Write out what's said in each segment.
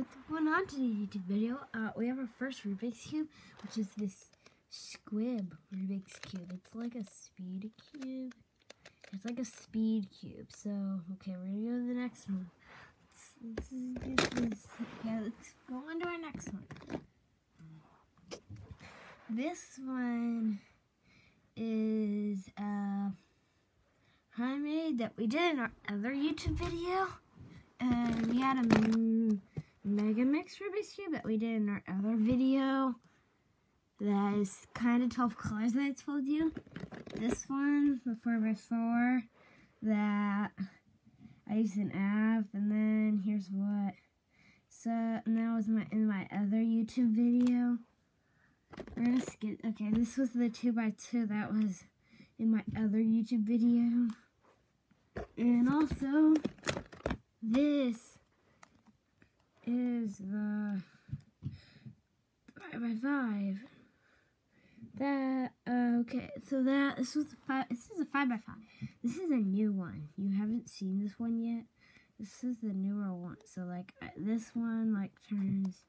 what's going on today's YouTube video? We have our first Rubik's Cube, which is this squib Rubik's Cube. It's like a speed cube. It's like a speed cube. So, okay, we're gonna go to the next one. Let's go on to our next one. This one is a primate that we did in our other YouTube video. And we had a Mega Mix Rubik's Cube that we did in our other video. That is kind of 12 colors that I told you. This one, the 4x4, that I used an app, and then here's what. So, and that was in my other YouTube video. We're gonna skip, okay, this was the 2x2 that was in my other YouTube video. And also, this is the 5x5. That, okay, so this is a 5x5. This is a new one. You haven't seen this one yet. This is the newer one. So, like, this one, like, turns,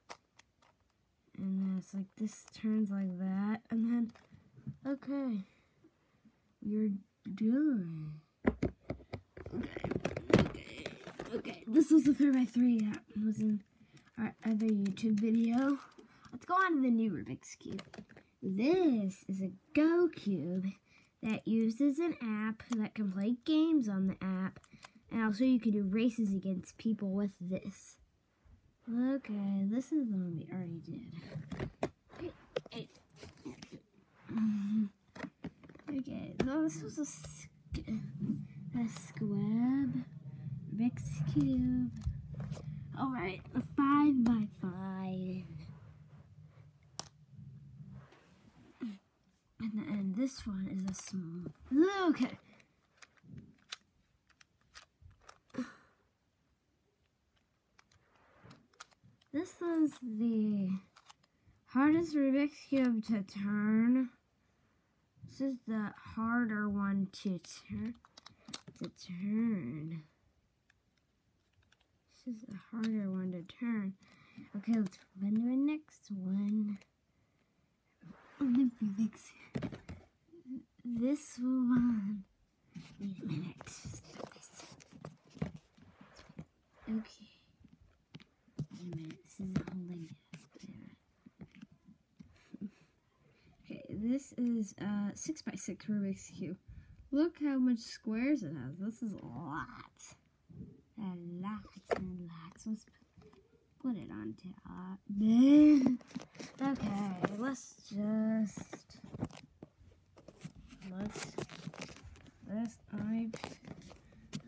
and then it's like, this turns like that, and then, okay, you're done. Okay, this was the 3x3 that was in our other YouTube video. Let's go on to the new Rubik's Cube. This is a Go Cube that uses an app that can play games on the app. And also you can do races against people with this. Okay, this is the one we already did. Okay, so this was a squib Rubik's Cube. Alright, a 5x5. And this one is a small. Okay. This is the hardest Rubik's Cube to turn. This is the harder one to turn. This is the harder one to turn. Okay, let's run to the next one. This one. Wait a minute. Stop this. Okay. Wait a minute. This isn't holding it. Okay, this is a 6x6 Rubik's Cube. Look how much squares it has. This is a lot. Let's put it on top. Okay,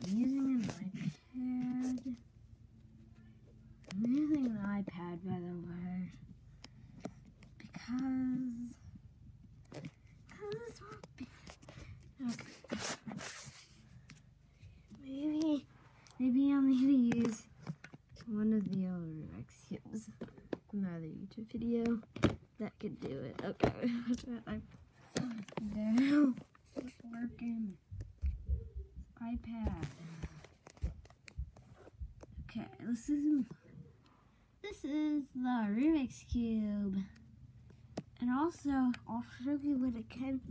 I'm using an iPad. I'm using an iPad, by the way, because maybe I'll need to use one of the other Rubik's Cubes. Another YouTube video that could do it. Okay, now it's working. iPad. Okay, this is the Rubik's Cube, and also I'll show you what it can.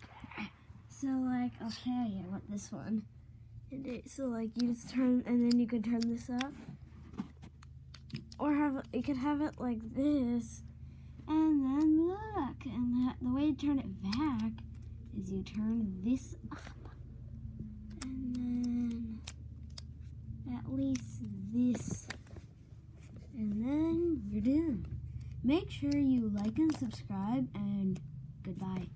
Okay, so like I'll show you what this one. So like you just turn, and then you can turn this up. Or you could have it like this, and then look, and the way to turn it back is you turn this up, and then at least this, and then you're done. Make sure you like and subscribe, and goodbye.